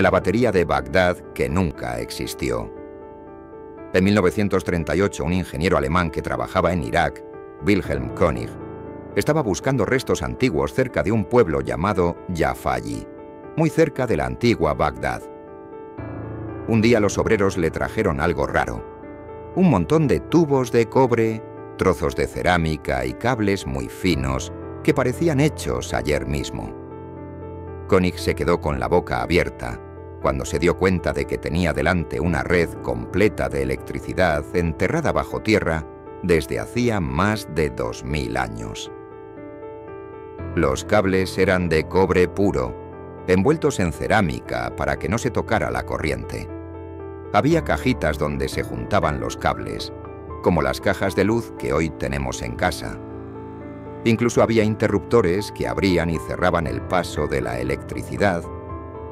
la batería de Bagdad que nunca existió. En 1938, un ingeniero alemán que trabajaba en Irak, Wilhelm König, estaba buscando restos antiguos cerca de un pueblo llamado Yafayi, muy cerca de la antigua Bagdad. Un día los obreros le trajeron algo raro: un montón de tubos de cobre, trozos de cerámica y cables muy finos que parecían hechos ayer mismo. König se quedó con la boca abierta cuando se dio cuenta de que tenía delante una red completa de electricidad enterrada bajo tierra desde hacía más de 2000 años. Los cables eran de cobre puro, envueltos en cerámica para que no se tocara la corriente. Había cajitas donde se juntaban los cables, como las cajas de luz que hoy tenemos en casa. Incluso había interruptores que abrían y cerraban el paso de la electricidad,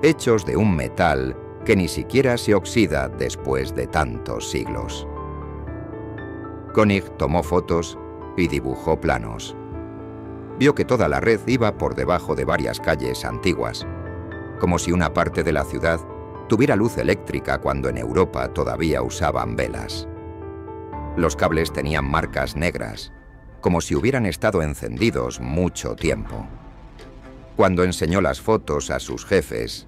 hechos de un metal que ni siquiera se oxida después de tantos siglos. König tomó fotos y dibujó planos. Vio que toda la red iba por debajo de varias calles antiguas, como si una parte de la ciudad tuviera luz eléctrica cuando en Europa todavía usaban velas. Los cables tenían marcas negras, como si hubieran estado encendidos mucho tiempo. Cuando enseñó las fotos a sus jefes,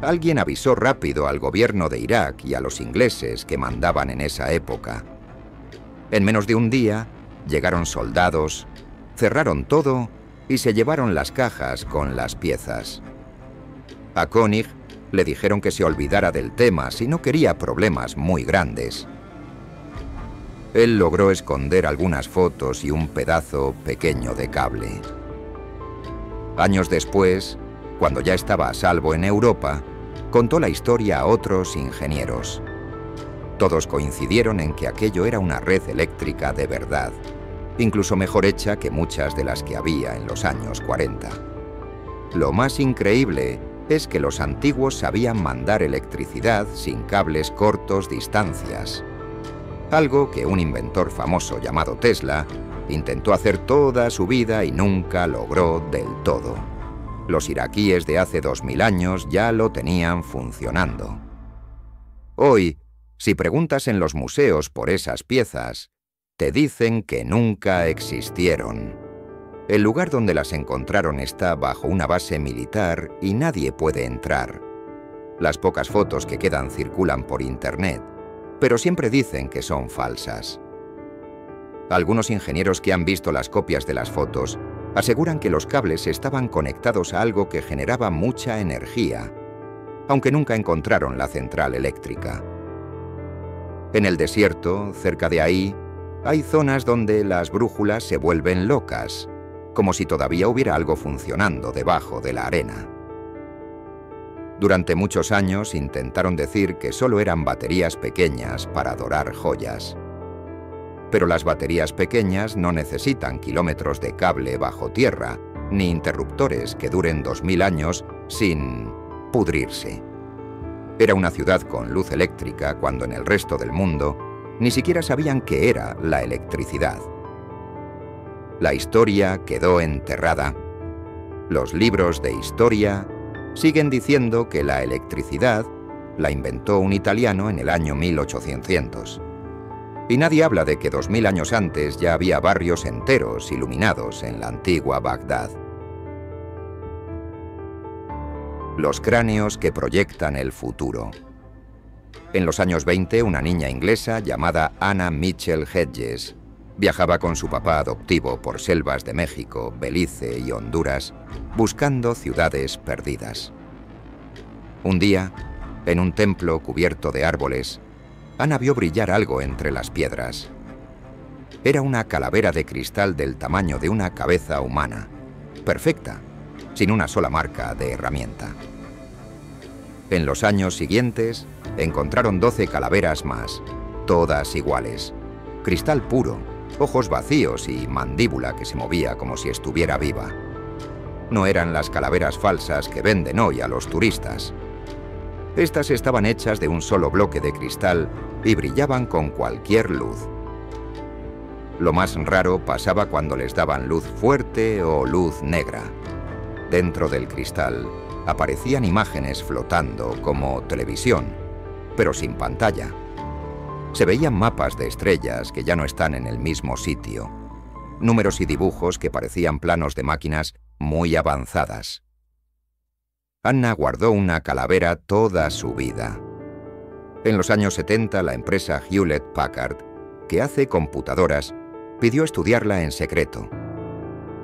alguien avisó rápido al gobierno de Irak y a los ingleses que mandaban en esa época. En menos de un día, llegaron soldados, cerraron todo y se llevaron las cajas con las piezas. A König le dijeron que se olvidara del tema si no quería problemas muy grandes. Él logró esconder algunas fotos y un pedazo pequeño de cable. Años después, cuando ya estaba a salvo en Europa, contó la historia a otros ingenieros. Todos coincidieron en que aquello era una red eléctrica de verdad, incluso mejor hecha que muchas de las que había en los años 40. Lo más increíble es que los antiguos sabían mandar electricidad sin cables cortos distancias, algo que un inventor famoso llamado Tesla intentó hacer toda su vida y nunca logró del todo. Los iraquíes de hace 2000 años ya lo tenían funcionando. Hoy, si preguntas en los museos por esas piezas, te dicen que nunca existieron. El lugar donde las encontraron está bajo una base militar y nadie puede entrar. Las pocas fotos que quedan circulan por internet, pero siempre dicen que son falsas. Algunos ingenieros que han visto las copias de las fotos aseguran que los cables estaban conectados a algo que generaba mucha energía, aunque nunca encontraron la central eléctrica. En el desierto, cerca de ahí, hay zonas donde las brújulas se vuelven locas, como si todavía hubiera algo funcionando debajo de la arena. Durante muchos años intentaron decir que solo eran baterías pequeñas para dorar joyas. Pero las baterías pequeñas no necesitan kilómetros de cable bajo tierra, ni interruptores que duren 2000 años sin pudrirse. Era una ciudad con luz eléctrica cuando en el resto del mundo ni siquiera sabían qué era la electricidad. La historia quedó enterrada. Los libros de historia siguen diciendo que la electricidad la inventó un italiano en el año 1800. Y nadie habla de que 2000 años antes ya había barrios enteros iluminados en la antigua Bagdad. Los cráneos que proyectan el futuro. En los años 20, una niña inglesa llamada Anna Mitchell Hedges viajaba con su papá adoptivo por selvas de México, Belice y Honduras, buscando ciudades perdidas. Un día, en un templo cubierto de árboles, Ana vio brillar algo entre las piedras. Era una calavera de cristal del tamaño de una cabeza humana, perfecta, sin una sola marca de herramienta. En los años siguientes, encontraron 12 calaveras más, todas iguales, cristal puro, ojos vacíos y mandíbula que se movía como si estuviera viva. No eran las calaveras falsas que venden hoy a los turistas. Estas estaban hechas de un solo bloque de cristal y brillaban con cualquier luz. Lo más raro pasaba cuando les daban luz fuerte o luz negra. Dentro del cristal aparecían imágenes flotando como televisión, pero sin pantalla. Se veían mapas de estrellas que ya no están en el mismo sitio, números y dibujos que parecían planos de máquinas muy avanzadas. Anna guardó una calavera toda su vida. En los años 70, la empresa Hewlett-Packard, que hace computadoras, pidió estudiarla en secreto.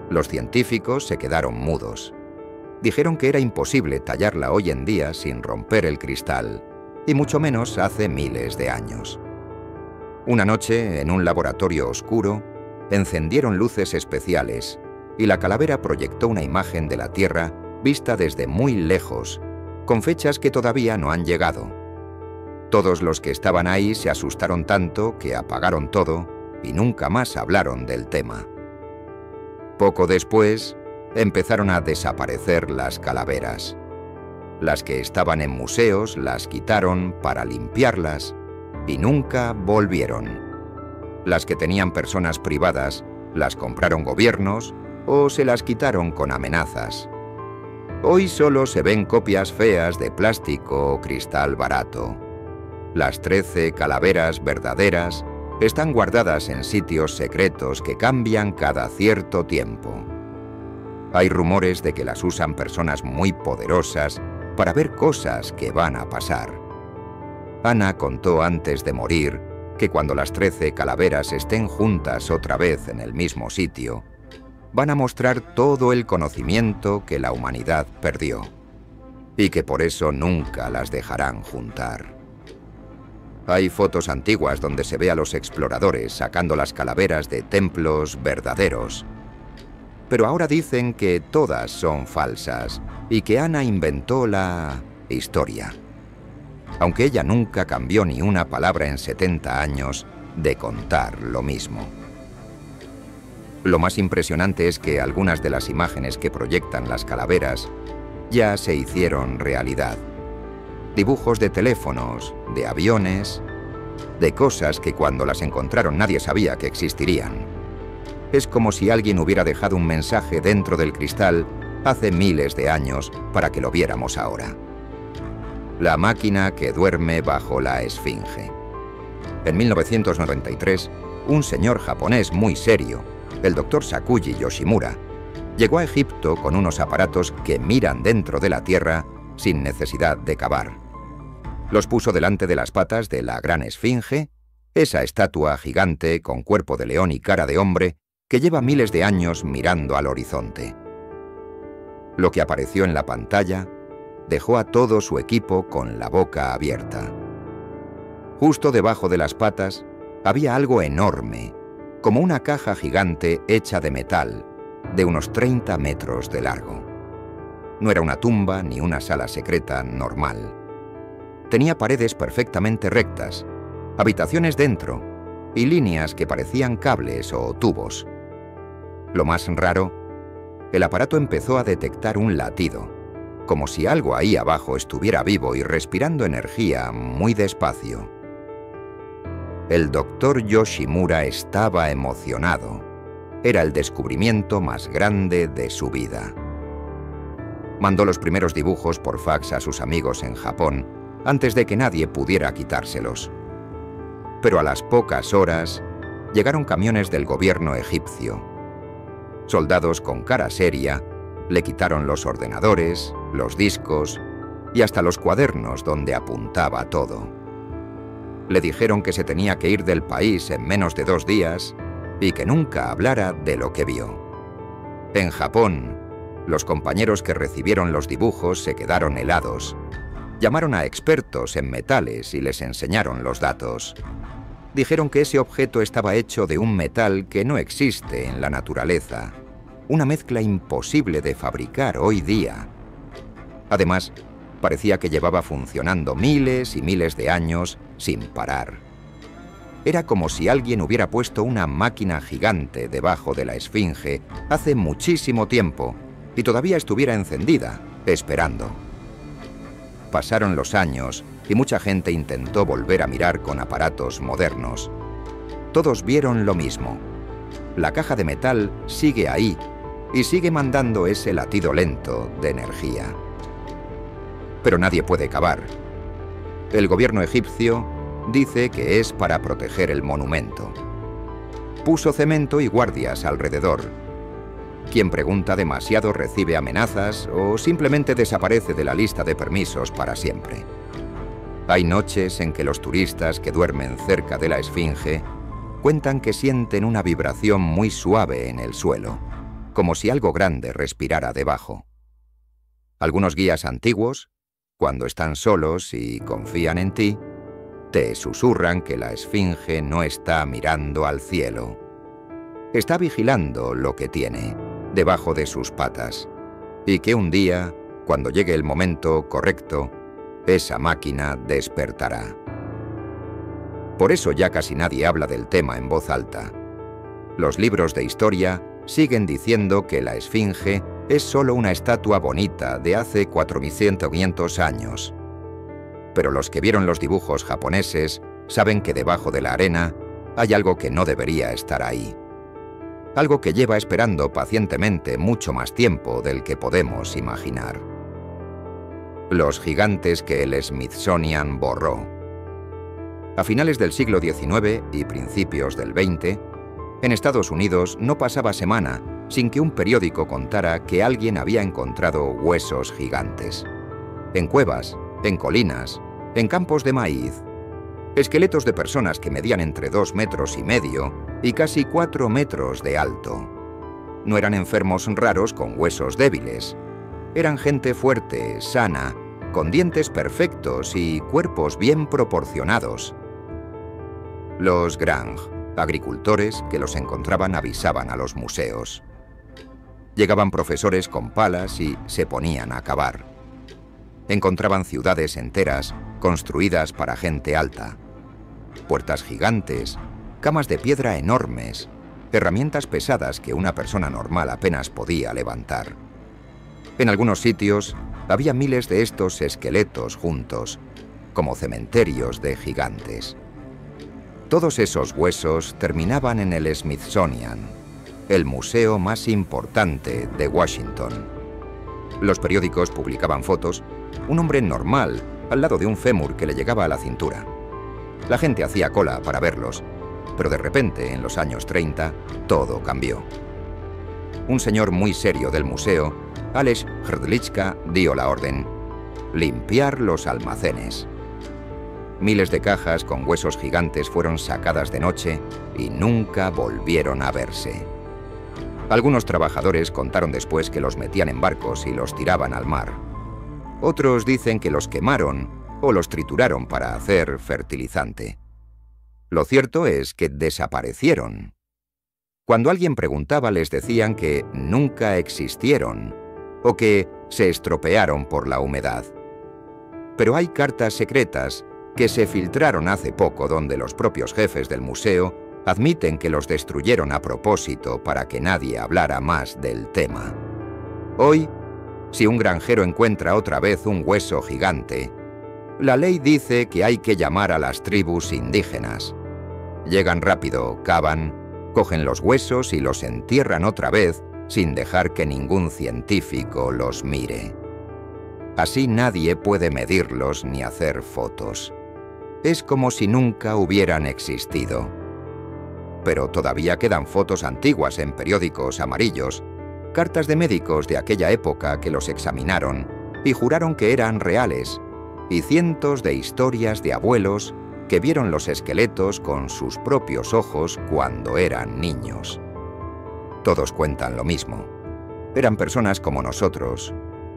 Los científicos se quedaron mudos. Dijeron que era imposible tallarla hoy en día sin romper el cristal, y mucho menos hace miles de años. Una noche, en un laboratorio oscuro, encendieron luces especiales y la calavera proyectó una imagen de la Tierra vista desde muy lejos, con fechas que todavía no han llegado. Todos los que estaban ahí se asustaron tanto que apagaron todo y nunca más hablaron del tema. Poco después, empezaron a desaparecer las calaveras. Las que estaban en museos las quitaron para limpiarlas y nunca volvieron. Las que tenían personas privadas las compraron gobiernos o se las quitaron con amenazas. Hoy solo se ven copias feas de plástico o cristal barato. Las 13 calaveras verdaderas están guardadas en sitios secretos que cambian cada cierto tiempo. Hay rumores de que las usan personas muy poderosas para ver cosas que van a pasar. Anna contó antes de morir que cuando las 13 calaveras estén juntas otra vez en el mismo sitio, van a mostrar todo el conocimiento que la humanidad perdió, y que por eso nunca las dejarán juntar. Hay fotos antiguas donde se ve a los exploradores sacando las calaveras de templos verdaderos. Pero ahora dicen que todas son falsas y que Anna inventó la historia. Aunque ella nunca cambió ni una palabra en 70 años de contar lo mismo. Lo más impresionante es que algunas de las imágenes que proyectan las calaveras ya se hicieron realidad. Dibujos de teléfonos, de aviones, de cosas que cuando las encontraron nadie sabía que existirían. Es como si alguien hubiera dejado un mensaje dentro del cristal hace miles de años para que lo viéramos ahora. La máquina que duerme bajo la Esfinge. En 1993, un señor japonés muy serio, el Dr. Sakuji Yoshimura, llegó a Egipto con unos aparatos que miran dentro de la Tierra sin necesidad de cavar. Los puso delante de las patas de la Gran Esfinge, esa estatua gigante con cuerpo de león y cara de hombre que lleva miles de años mirando al horizonte. Lo que apareció en la pantalla dejó a todo su equipo con la boca abierta. Justo debajo de las patas había algo enorme, como una caja gigante hecha de metal, de unos 30 metros de largo. No era una tumba ni una sala secreta normal. Tenía paredes perfectamente rectas, habitaciones dentro y líneas que parecían cables o tubos. Lo más raro, el aparato empezó a detectar un latido, como si algo ahí abajo estuviera vivo y respirando energía muy despacio. El doctor Yoshimura estaba emocionado. Era el descubrimiento más grande de su vida. Mandó los primeros dibujos por fax a sus amigos en Japón antes de que nadie pudiera quitárselos. Pero a las pocas horas llegaron camiones del gobierno egipcio. Soldados con cara seria le quitaron los ordenadores, los discos y hasta los cuadernos donde apuntaba todo. Le dijeron que se tenía que ir del país en menos de 2 días y que nunca hablara de lo que vio. En Japón, los compañeros que recibieron los dibujos se quedaron helados. Llamaron a expertos en metales y les enseñaron los datos. Dijeron que ese objeto estaba hecho de un metal que no existe en la naturaleza, una mezcla imposible de fabricar hoy día. Además, parecía que llevaba funcionando miles y miles de años sin parar. Era como si alguien hubiera puesto una máquina gigante debajo de la Esfinge hace muchísimo tiempo y todavía estuviera encendida, esperando. Pasaron los años y mucha gente intentó volver a mirar con aparatos modernos. Todos vieron lo mismo. La caja de metal sigue ahí y sigue mandando ese latido lento de energía. pero nadie puede cavar. El gobierno egipcio dice que es para proteger el monumento. Puso cemento y guardias alrededor. Quien pregunta demasiado recibe amenazas o simplemente desaparece de la lista de permisos para siempre. Hay noches en que los turistas que duermen cerca de la Esfinge cuentan que sienten una vibración muy suave en el suelo, como si algo grande respirara debajo. Algunos guías antiguos, cuando están solos y confían en ti, te susurran que la Esfinge no está mirando al cielo. Está vigilando lo que tiene debajo de sus patas, y que un día, cuando llegue el momento correcto, esa máquina despertará. Por eso ya casi nadie habla del tema en voz alta. Los libros de historia siguen diciendo que la Esfinge es solo una estatua bonita de hace 4.500 años. Pero los que vieron los dibujos japoneses saben que debajo de la arena hay algo que no debería estar ahí. Algo que lleva esperando pacientemente mucho más tiempo del que podemos imaginar. Los gigantes que el Smithsonian borró. A finales del siglo XIX y principios del XX, en Estados Unidos no pasaba semana sin que un periódico contara que alguien había encontrado huesos gigantes. En cuevas, en colinas, en campos de maíz. Esqueletos de personas que medían entre 2,5 metros y casi 4 metros de alto. No eran enfermos raros con huesos débiles. Eran gente fuerte, sana, con dientes perfectos y cuerpos bien proporcionados. Los Grange, agricultores que los encontraban, avisaban a los museos. Llegaban profesores con palas y se ponían a cavar. Encontraban ciudades enteras construidas para gente alta. Puertas gigantes, camas de piedra enormes, herramientas pesadas que una persona normal apenas podía levantar. En algunos sitios había miles de estos esqueletos juntos, como cementerios de gigantes. Todos esos huesos terminaban en el Smithsonian, el museo más importante de Washington. Los periódicos publicaban fotos, un hombre normal al lado de un fémur que le llegaba a la cintura. La gente hacía cola para verlos, pero de repente, en los años 30, todo cambió. Un señor muy serio del museo, Alex Hrdlicka, dio la orden: limpiar los almacenes. Miles de cajas con huesos gigantes fueron sacadas de noche y nunca volvieron a verse. Algunos trabajadores contaron después que los metían en barcos y los tiraban al mar. Otros dicen que los quemaron o los trituraron para hacer fertilizante. Lo cierto es que desaparecieron. Cuando alguien preguntaba, les decían que nunca existieron o que se estropearon por la humedad. Pero hay cartas secretas que se filtraron hace poco donde los propios jefes del museo admiten que los destruyeron a propósito para que nadie hablara más del tema. Hoy, si un granjero encuentra otra vez un hueso gigante, la ley dice que hay que llamar a las tribus indígenas. Llegan rápido, cavan, cogen los huesos y los entierran otra vez sin dejar que ningún científico los mire. Así nadie puede medirlos ni hacer fotos. Es como si nunca hubieran existido. Pero todavía quedan fotos antiguas en periódicos amarillos, cartas de médicos de aquella época que los examinaron y juraron que eran reales, y cientos de historias de abuelos que vieron los esqueletos con sus propios ojos cuando eran niños. Todos cuentan lo mismo. Eran personas como nosotros,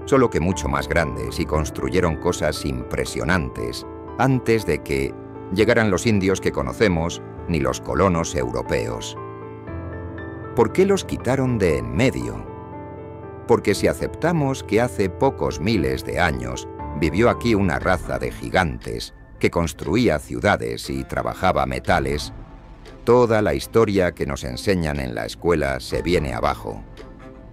solo que mucho más grandes, y construyeron cosas impresionantes antes de que llegaran los indios que conocemos ni los colonos europeos. ¿Por qué los quitaron de en medio? Porque si aceptamos que hace pocos miles de años vivió aquí una raza de gigantes que construía ciudades y trabajaba metales, toda la historia que nos enseñan en la escuela se viene abajo.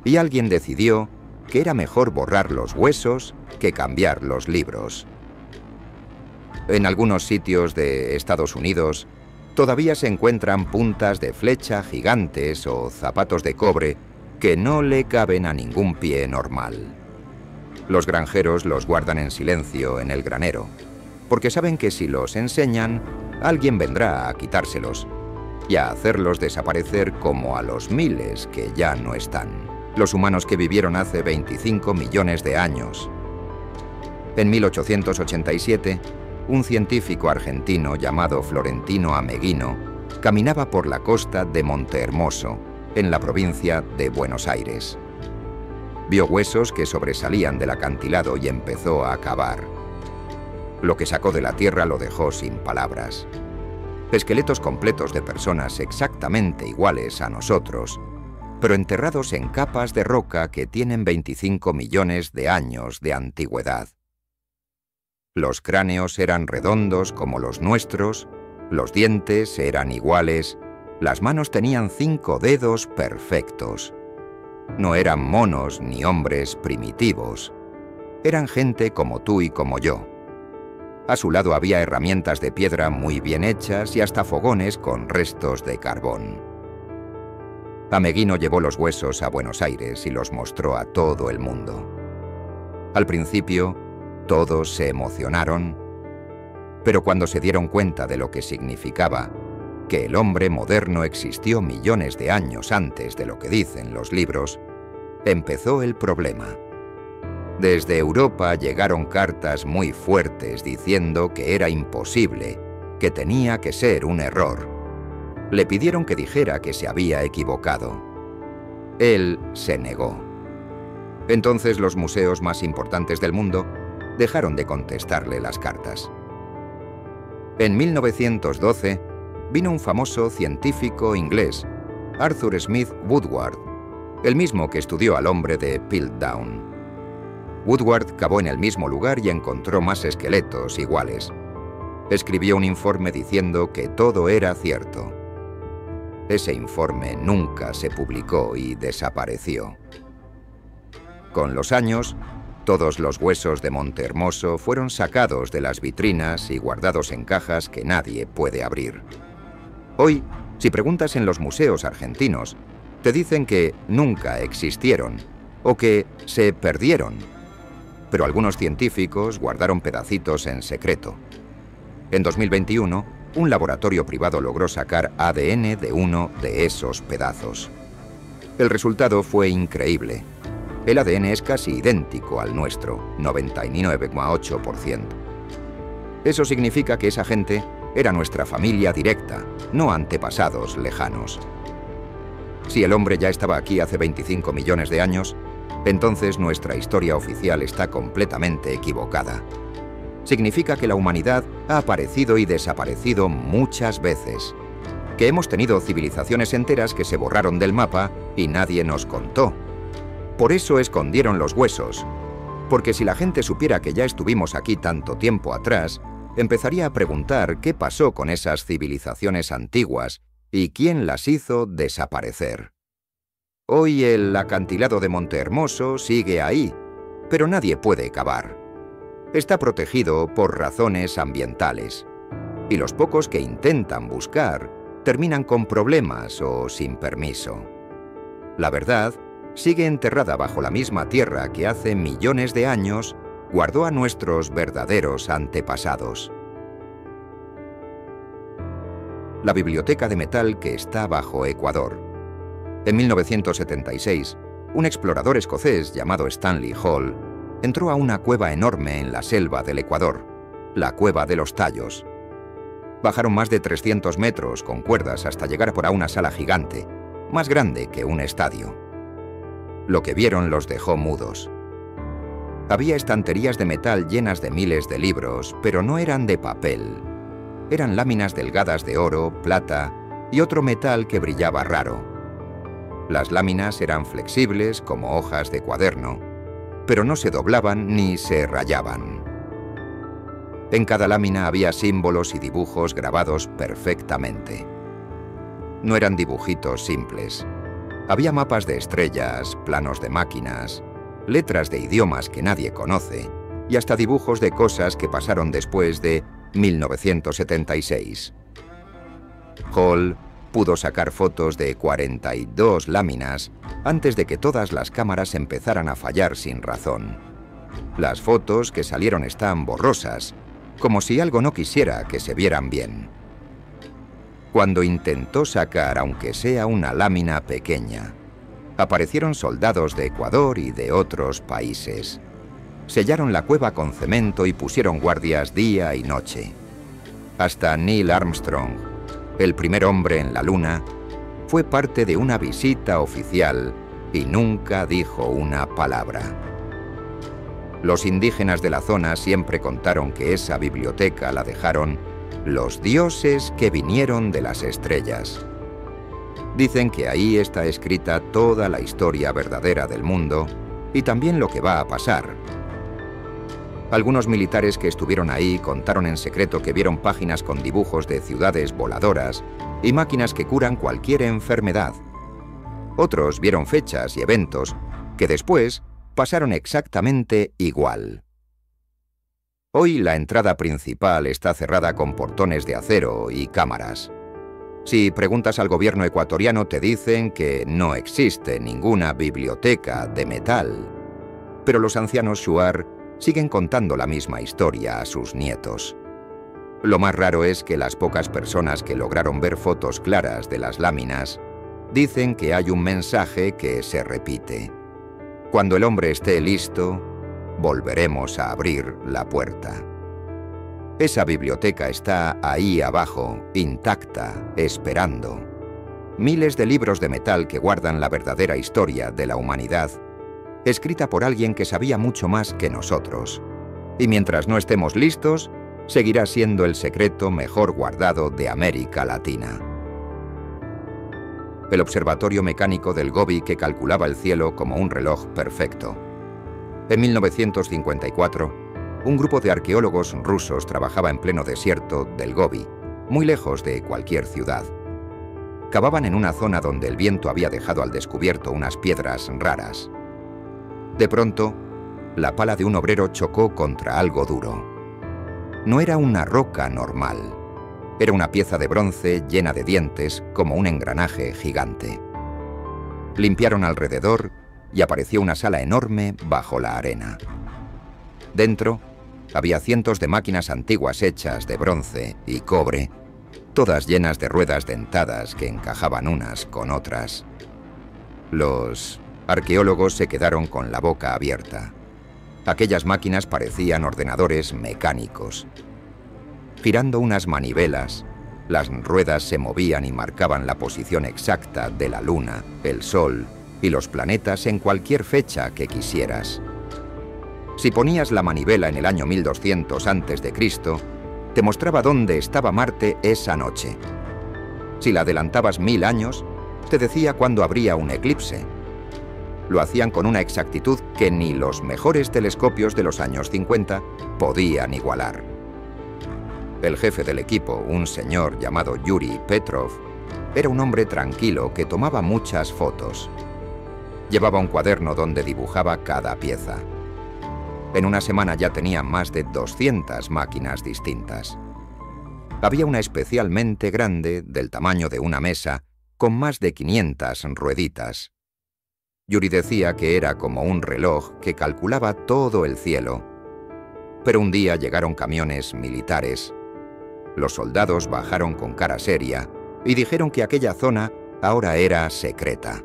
Y alguien decidió que era mejor borrar los huesos que cambiar los libros. En algunos sitios de Estados Unidos todavía se encuentran puntas de flecha gigantes o zapatos de cobre que no le caben a ningún pie normal. Los granjeros los guardan en silencio en el granero, porque saben que si los enseñan, alguien vendrá a quitárselos y a hacerlos desaparecer como a los miles que ya no están. Los humanos que vivieron hace 25 millones de años. En 1887, un científico argentino llamado Florentino Ameghino caminaba por la costa de Montehermoso, en la provincia de Buenos Aires. Vio huesos que sobresalían del acantilado y empezó a cavar. Lo que sacó de la tierra lo dejó sin palabras. Esqueletos completos de personas exactamente iguales a nosotros, pero enterrados en capas de roca que tienen 25 millones de años de antigüedad. Los cráneos eran redondos como los nuestros, los dientes eran iguales, las manos tenían 5 dedos perfectos. No eran monos ni hombres primitivos. Eran gente como tú y como yo. A su lado había herramientas de piedra muy bien hechas y hasta fogones con restos de carbón. Ameghino llevó los huesos a Buenos Aires y los mostró a todo el mundo. Al principio, todos se emocionaron, pero cuando se dieron cuenta de lo que significaba, que el hombre moderno existió millones de años antes de lo que dicen los libros, empezó el problema. Desde Europa llegaron cartas muy fuertes diciendo que era imposible, que tenía que ser un error. Le pidieron que dijera que se había equivocado. Él se negó. Entonces los museos más importantes del mundo dejaron de contestarle las cartas. En 1912 vino un famoso científico inglés, Arthur Smith Woodward, el mismo que estudió al hombre de Piltdown. Woodward cavó en el mismo lugar y encontró más esqueletos iguales. Escribió un informe diciendo que todo era cierto. Ese informe nunca se publicó y desapareció. Con los años, todos los huesos de Montehermoso fueron sacados de las vitrinas y guardados en cajas que nadie puede abrir. Hoy, si preguntas en los museos argentinos, te dicen que nunca existieron o que se perdieron. Pero algunos científicos guardaron pedacitos en secreto. En 2021, un laboratorio privado logró sacar ADN de uno de esos pedazos. El resultado fue increíble. El ADN es casi idéntico al nuestro, 99,8%. Eso significa que esa gente era nuestra familia directa, no antepasados lejanos. Si el hombre ya estaba aquí hace 25 millones de años, entonces nuestra historia oficial está completamente equivocada. Significa que la humanidad ha aparecido y desaparecido muchas veces, que hemos tenido civilizaciones enteras que se borraron del mapa y nadie nos contó. Por eso escondieron los huesos, porque si la gente supiera que ya estuvimos aquí tanto tiempo atrás, empezaría a preguntar qué pasó con esas civilizaciones antiguas y quién las hizo desaparecer. Hoy el acantilado de Montehermoso sigue ahí, pero nadie puede cavar. Está protegido por razones ambientales, y los pocos que intentan buscar terminan con problemas o sin permiso. La verdad sigue enterrada bajo la misma tierra que hace millones de años guardó a nuestros verdaderos antepasados. La biblioteca de metal que está bajo Ecuador. En 1976, un explorador escocés llamado Stanley Hall entró a una cueva enorme en la selva del Ecuador, la Cueva de los Tallos. Bajaron más de 300 metros con cuerdas hasta llegar por a una sala gigante, más grande que un estadio. Lo que vieron los dejó mudos. Había estanterías de metal llenas de miles de libros, pero no eran de papel. Eran láminas delgadas de oro, plata y otro metal que brillaba raro. Las láminas eran flexibles como hojas de cuaderno, pero no se doblaban ni se rayaban. En cada lámina había símbolos y dibujos grabados perfectamente. No eran dibujitos simples. Había mapas de estrellas, planos de máquinas, letras de idiomas que nadie conoce y hasta dibujos de cosas que pasaron después de 1976. Hall pudo sacar fotos de 42 láminas antes de que todas las cámaras empezaran a fallar sin razón. Las fotos que salieron están borrosas, como si algo no quisiera que se vieran bien. Cuando intentó sacar, aunque sea una lámina pequeña, aparecieron soldados de Ecuador y de otros países. Sellaron la cueva con cemento y pusieron guardias día y noche. Hasta Neil Armstrong, el primer hombre en la Luna, fue parte de una visita oficial y nunca dijo una palabra. Los indígenas de la zona siempre contaron que esa biblioteca la dejaron los dioses que vinieron de las estrellas. Dicen que ahí está escrita toda la historia verdadera del mundo y también lo que va a pasar. Algunos militares que estuvieron ahí contaron en secreto que vieron páginas con dibujos de ciudades voladoras y máquinas que curan cualquier enfermedad. Otros vieron fechas y eventos que después pasaron exactamente igual. Hoy la entrada principal está cerrada con portones de acero y cámaras. Si preguntas al gobierno ecuatoriano te dicen que no existe ninguna biblioteca de metal. Pero los ancianos Shuar siguen contando la misma historia a sus nietos. Lo más raro es que las pocas personas que lograron ver fotos claras de las láminas dicen que hay un mensaje que se repite. Cuando el hombre esté listo, volveremos a abrir la puerta. Esa biblioteca está ahí abajo, intacta, esperando. Miles de libros de metal que guardan la verdadera historia de la humanidad, escrita por alguien que sabía mucho más que nosotros. Y mientras no estemos listos, seguirá siendo el secreto mejor guardado de América Latina. El observatorio mecánico del Gobi que calculaba el cielo como un reloj perfecto. En 1954, un grupo de arqueólogos rusos trabajaba en pleno desierto del Gobi, muy lejos de cualquier ciudad. Cavaban en una zona donde el viento había dejado al descubierto unas piedras raras. De pronto, la pala de un obrero chocó contra algo duro. No era una roca normal. Era una pieza de bronce llena de dientes como un engranaje gigante. Limpiaron alrededor y apareció una sala enorme bajo la arena. Dentro había cientos de máquinas antiguas hechas de bronce y cobre, todas llenas de ruedas dentadas que encajaban unas con otras. Los arqueólogos se quedaron con la boca abierta. Aquellas máquinas parecían ordenadores mecánicos. Girando unas manivelas, las ruedas se movían y marcaban la posición exacta de la Luna, el Sol y los planetas en cualquier fecha que quisieras. Si ponías la manivela en el año 1200 a.C., te mostraba dónde estaba Marte esa noche. Si la adelantabas 1000 años, te decía cuándo habría un eclipse. Lo hacían con una exactitud que ni los mejores telescopios de los años 50 podían igualar. El jefe del equipo, un señor llamado Yuri Petrov, era un hombre tranquilo que tomaba muchas fotos. Llevaba un cuaderno donde dibujaba cada pieza. En una semana ya tenía más de 200 máquinas distintas. Había una especialmente grande, del tamaño de una mesa, con más de 500 rueditas. Yuri decía que era como un reloj que calculaba todo el cielo. Pero un día llegaron camiones militares. Los soldados bajaron con cara seria y dijeron que aquella zona ahora era secreta.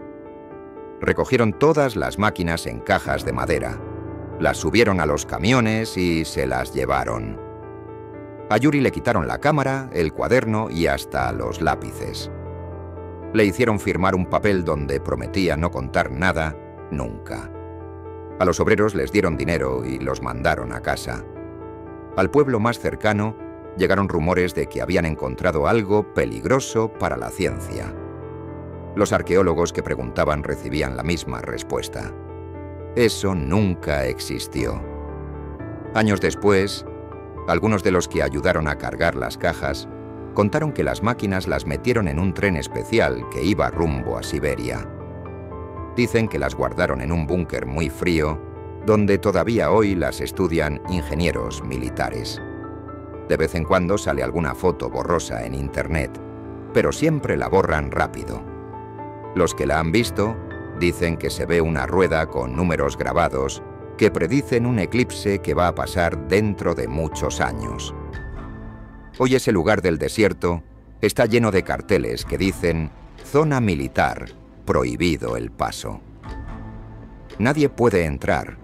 Recogieron todas las máquinas en cajas de madera. Las subieron a los camiones y se las llevaron. A Yuri le quitaron la cámara, el cuaderno y hasta los lápices. Le hicieron firmar un papel donde prometía no contar nada, nunca. A los obreros les dieron dinero y los mandaron a casa. Al pueblo más cercano llegaron rumores de que habían encontrado algo peligroso para la ciencia. Los arqueólogos que preguntaban recibían la misma respuesta. Eso nunca existió. Años después, algunos de los que ayudaron a cargar las cajas contaron que las máquinas las metieron en un tren especial que iba rumbo a Siberia. Dicen que las guardaron en un búnker muy frío, donde todavía hoy las estudian ingenieros militares. De vez en cuando sale alguna foto borrosa en internet, pero siempre la borran rápido. Los que la han visto dicen que se ve una rueda con números grabados que predicen un eclipse que va a pasar dentro de muchos años. Hoy ese lugar del desierto está lleno de carteles que dicen «Zona militar, prohibido el paso». Nadie puede entrar.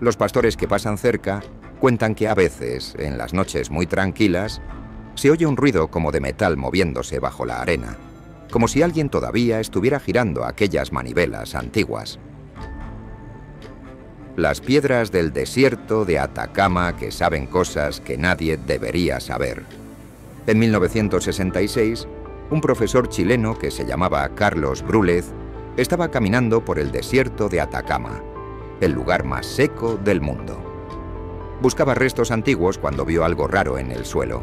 Los pastores que pasan cerca cuentan que a veces, en las noches muy tranquilas, se oye un ruido como de metal moviéndose bajo la arena, como si alguien todavía estuviera girando aquellas manivelas antiguas. Las piedras del desierto de Atacama que saben cosas que nadie debería saber. En 1966, un profesor chileno que se llamaba Carlos Brúlez estaba caminando por el desierto de Atacama, el lugar más seco del mundo. Buscaba restos antiguos cuando vio algo raro en el suelo.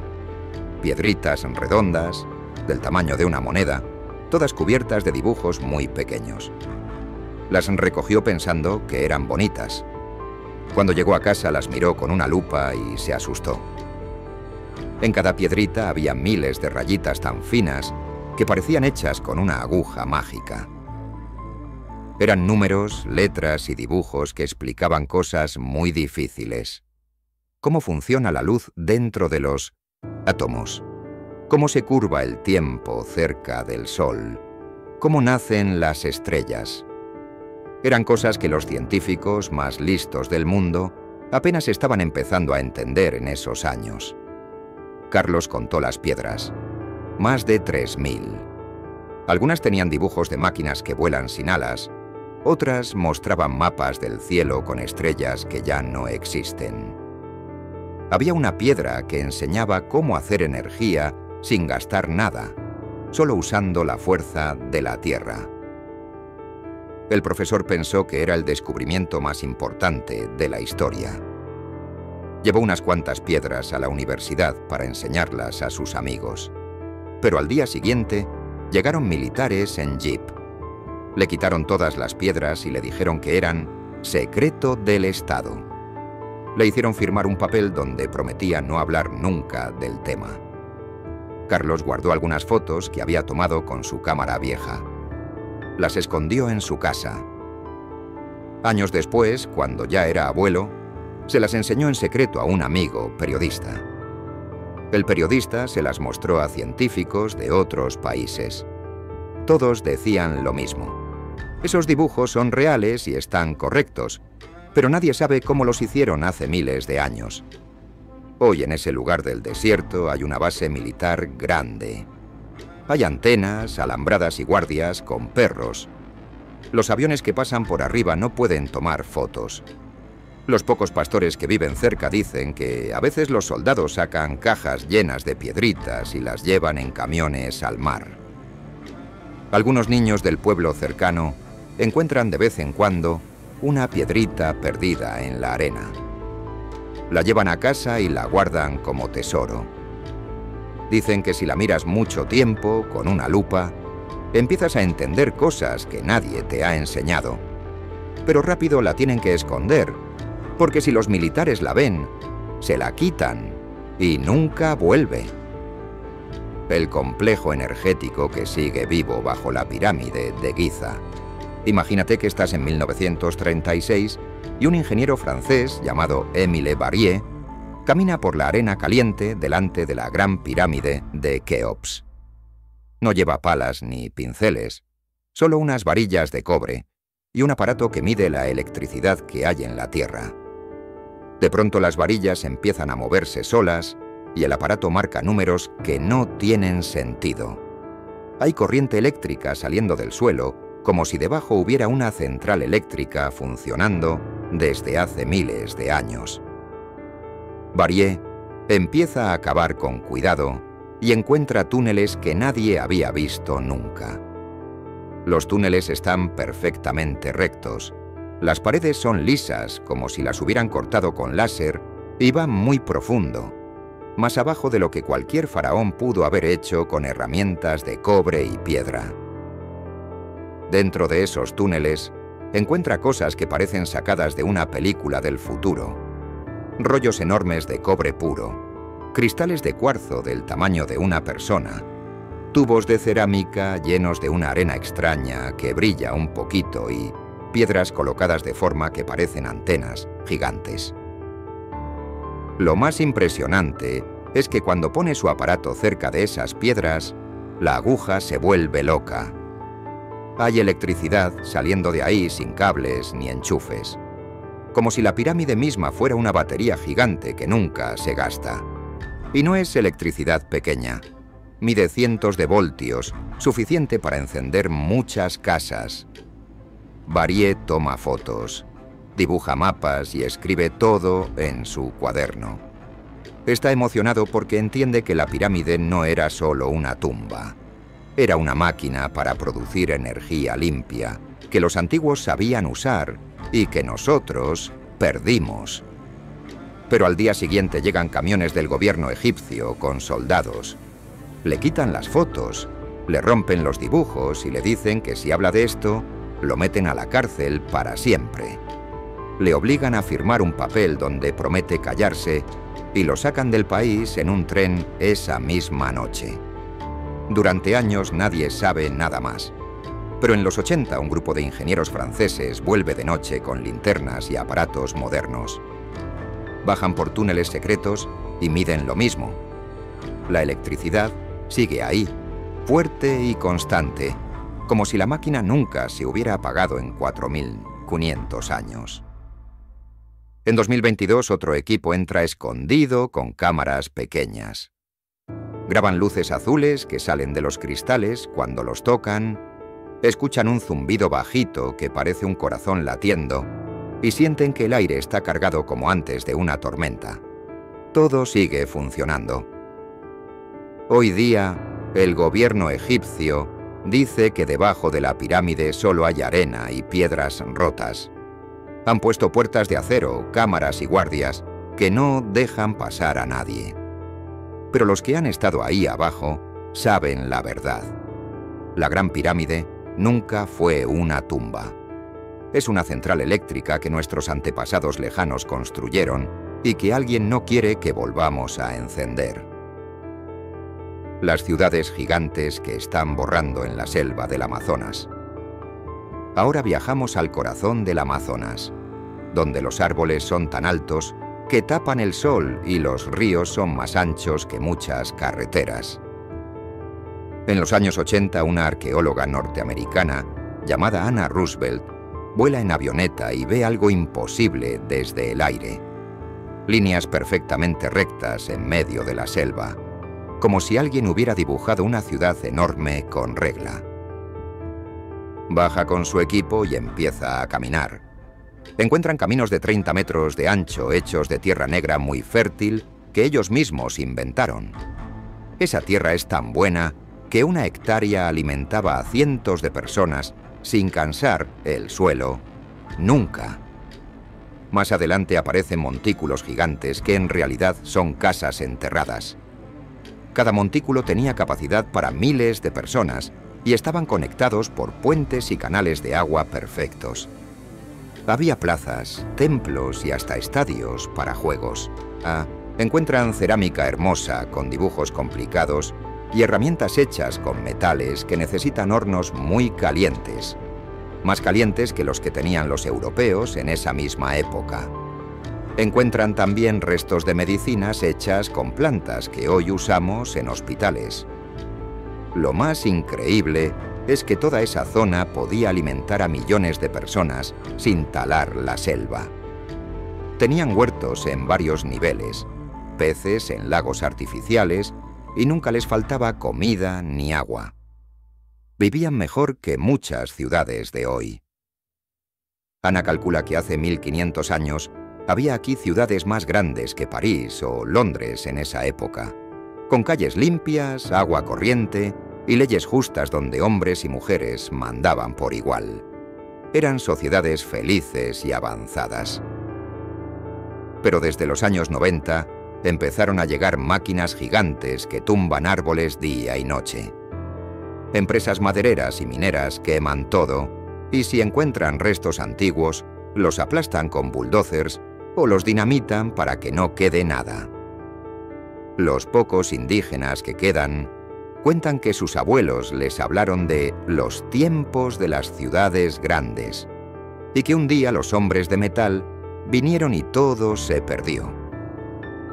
Piedritas redondas, del tamaño de una moneda, todas cubiertas de dibujos muy pequeños. Las recogió pensando que eran bonitas. Cuando llegó a casa las miró con una lupa y se asustó. En cada piedrita había miles de rayitas tan finas que parecían hechas con una aguja mágica. Eran números, letras y dibujos que explicaban cosas muy difíciles. Cómo funciona la luz dentro de los átomos. Cómo se curva el tiempo cerca del Sol. Cómo nacen las estrellas. Eran cosas que los científicos más listos del mundo apenas estaban empezando a entender en esos años. Carlos contó las piedras. Más de 3000. Algunas tenían dibujos de máquinas que vuelan sin alas. Otras mostraban mapas del cielo con estrellas que ya no existen. Había una piedra que enseñaba cómo hacer energía sin gastar nada, solo usando la fuerza de la Tierra. El profesor pensó que era el descubrimiento más importante de la historia. Llevó unas cuantas piedras a la universidad para enseñarlas a sus amigos. Pero al día siguiente llegaron militares en jeep. Le quitaron todas las piedras y le dijeron que eran secreto del Estado. Le hicieron firmar un papel donde prometía no hablar nunca del tema. Carlos guardó algunas fotos que había tomado con su cámara vieja. Las escondió en su casa. Años después, cuando ya era abuelo, se las enseñó en secreto a un amigo periodista. El periodista se las mostró a científicos de otros países. Todos decían lo mismo. Esos dibujos son reales y están correctos, pero nadie sabe cómo los hicieron hace miles de años. Hoy en ese lugar del desierto hay una base militar grande. Hay antenas, alambradas y guardias con perros. Los aviones que pasan por arriba no pueden tomar fotos. Los pocos pastores que viven cerca dicen que a veces los soldados sacan cajas llenas de piedritas y las llevan en camiones al mar. Algunos niños del pueblo cercano encuentran de vez en cuando una piedrita perdida en la arena. La llevan a casa y la guardan como tesoro. Dicen que si la miras mucho tiempo, con una lupa, empiezas a entender cosas que nadie te ha enseñado. Pero rápido la tienen que esconder, porque si los militares la ven, se la quitan y nunca vuelve. El complejo energético que sigue vivo bajo la pirámide de Giza. Imagínate que estás en 1936 y un ingeniero francés llamado Émile Barrier camina por la arena caliente delante de la gran pirámide de Keops. No lleva palas ni pinceles, solo unas varillas de cobre y un aparato que mide la electricidad que hay en la Tierra. De pronto las varillas empiezan a moverse solas y el aparato marca números que no tienen sentido. Hay corriente eléctrica saliendo del suelo, como si debajo hubiera una central eléctrica funcionando desde hace miles de años. Barrier empieza a cavar con cuidado y encuentra túneles que nadie había visto nunca. Los túneles están perfectamente rectos. Las paredes son lisas, como si las hubieran cortado con láser, y van muy profundo, más abajo de lo que cualquier faraón pudo haber hecho con herramientas de cobre y piedra. Dentro de esos túneles, encuentra cosas que parecen sacadas de una película del futuro. Rollos enormes de cobre puro, cristales de cuarzo del tamaño de una persona, tubos de cerámica llenos de una arena extraña que brilla un poquito y piedras colocadas de forma que parecen antenas gigantes. Lo más impresionante es que cuando pone su aparato cerca de esas piedras, la aguja se vuelve loca. Hay electricidad saliendo de ahí sin cables ni enchufes, como si la pirámide misma fuera una batería gigante que nunca se gasta. Y no es electricidad pequeña. Mide cientos de voltios, suficiente para encender muchas casas. Barrié toma fotos, dibuja mapas y escribe todo en su cuaderno. Está emocionado porque entiende que la pirámide no era solo una tumba. Era una máquina para producir energía limpia, que los antiguos sabían usar y que nosotros perdimos. Pero al día siguiente llegan camiones del gobierno egipcio con soldados. Le quitan las fotos, le rompen los dibujos y le dicen que si habla de esto, lo meten a la cárcel para siempre. Le obligan a firmar un papel donde promete callarse y lo sacan del país en un tren esa misma noche. Durante años nadie sabe nada más. Pero en los 80 un grupo de ingenieros franceses vuelve de noche con linternas y aparatos modernos. Bajan por túneles secretos y miden lo mismo. La electricidad sigue ahí, fuerte y constante, como si la máquina nunca se hubiera apagado en 4.500 años. En 2022 otro equipo entra escondido con cámaras pequeñas. Graban luces azules que salen de los cristales cuando los tocan, escuchan un zumbido bajito que parece un corazón latiendo y sienten que el aire está cargado como antes de una tormenta. Todo sigue funcionando. Hoy día, el gobierno egipcio dice que debajo de la pirámide solo hay arena y piedras rotas. Han puesto puertas de acero, cámaras y guardias que no dejan pasar a nadie. Pero los que han estado ahí abajo saben la verdad. La Gran Pirámide nunca fue una tumba. Es una central eléctrica que nuestros antepasados lejanos construyeron y que alguien no quiere que volvamos a encender. Las ciudades gigantes que están borrando en la selva del Amazonas. Ahora viajamos al corazón del Amazonas, donde los árboles son tan altos que tapan el sol y los ríos son más anchos que muchas carreteras. En los años 80, una arqueóloga norteamericana llamada Anna Roosevelt vuela en avioneta y ve algo imposible desde el aire. Líneas perfectamente rectas en medio de la selva, como si alguien hubiera dibujado una ciudad enorme con regla. Baja con su equipo y empieza a caminar. Encuentran caminos de 30 metros de ancho hechos de tierra negra muy fértil que ellos mismos inventaron. Esa tierra es tan buena que una hectárea alimentaba a cientos de personas sin cansar el suelo nunca. Más adelante aparecen montículos gigantes que en realidad son casas enterradas. Cada montículo tenía capacidad para miles de personas y estaban conectados por puentes y canales de agua perfectos. Había plazas, templos y hasta estadios para juegos. Encuentran cerámica hermosa con dibujos complicados y herramientas hechas con metales que necesitan hornos muy calientes, más calientes que los que tenían los europeos en esa misma época. Encuentran también restos de medicinas hechas con plantas que hoy usamos en hospitales. Lo más increíble es que toda esa zona podía alimentar a millones de personas sin talar la selva. Tenían huertos en varios niveles, peces en lagos artificiales y nunca les faltaba comida ni agua. Vivían mejor que muchas ciudades de hoy. Ana calcula que hace 1500 años había aquí ciudades más grandes que París o Londres en esa época, con calles limpias, agua corriente y leyes justas donde hombres y mujeres mandaban por igual. Eran sociedades felices y avanzadas. Pero desde los años 90 empezaron a llegar máquinas gigantes que tumban árboles día y noche. Empresas madereras y mineras queman todo y si encuentran restos antiguos, los aplastan con bulldozers o los dinamitan para que no quede nada. Los pocos indígenas que quedan cuentan que sus abuelos les hablaron de los tiempos de las ciudades grandes, y que un día los hombres de metal vinieron y todo se perdió.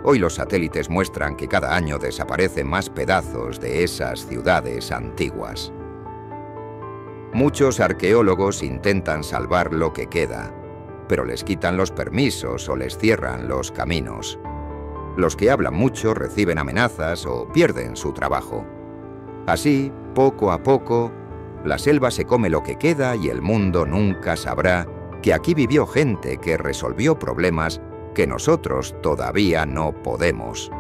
Hoy los satélites muestran que cada año desaparecen más pedazos de esas ciudades antiguas. Muchos arqueólogos intentan salvar lo que queda, pero les quitan los permisos o les cierran los caminos. Los que hablan mucho reciben amenazas o pierden su trabajo. Así, poco a poco, la selva se come lo que queda y el mundo nunca sabrá que aquí vivió gente que resolvió problemas que nosotros todavía no podemos.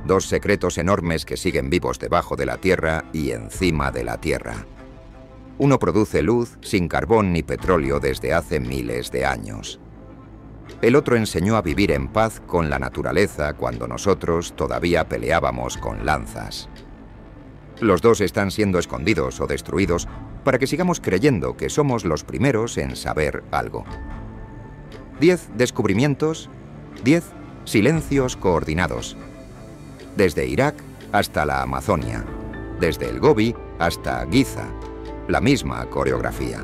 Dos secretos enormes que siguen vivos debajo de la Tierra y encima de la Tierra. Uno produce luz sin carbón ni petróleo desde hace miles de años. El otro enseñó a vivir en paz con la naturaleza cuando nosotros todavía peleábamos con lanzas. Los dos están siendo escondidos o destruidos para que sigamos creyendo que somos los primeros en saber algo. 10 descubrimientos, 10 silencios coordinados. Desde Irak hasta la Amazonia, desde el Gobi hasta Giza, la misma coreografía.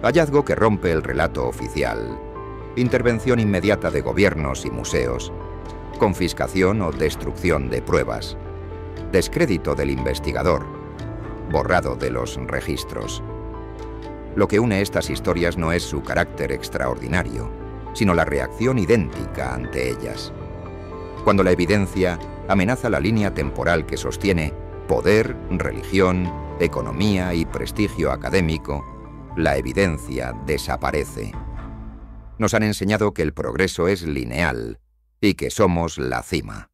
Hallazgo que rompe el relato oficial. Intervención inmediata de gobiernos y museos. Confiscación o destrucción de pruebas. Descrédito del investigador. Borrado de los registros. Lo que une estas historias no es su carácter extraordinario, sino la reacción idéntica ante ellas. Cuando la evidencia amenaza la línea temporal que sostiene poder, religión, economía y prestigio académico, la evidencia desaparece. Nos han enseñado que el progreso es lineal y que somos la cima.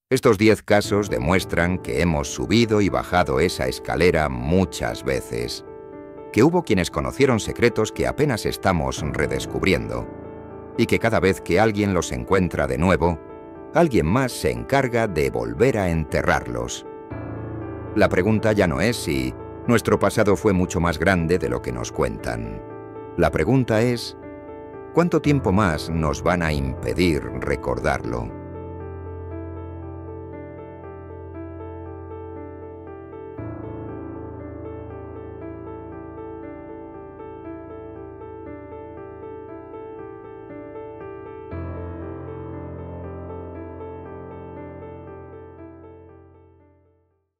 Estos 10 casos demuestran que hemos subido y bajado esa escalera muchas veces, que hubo quienes conocieron secretos que apenas estamos redescubriendo, y que cada vez que alguien los encuentra de nuevo, alguien más se encarga de volver a enterrarlos. La pregunta ya no es si nuestro pasado fue mucho más grande de lo que nos cuentan. La pregunta es, ¿cuánto tiempo más nos van a impedir recordarlo?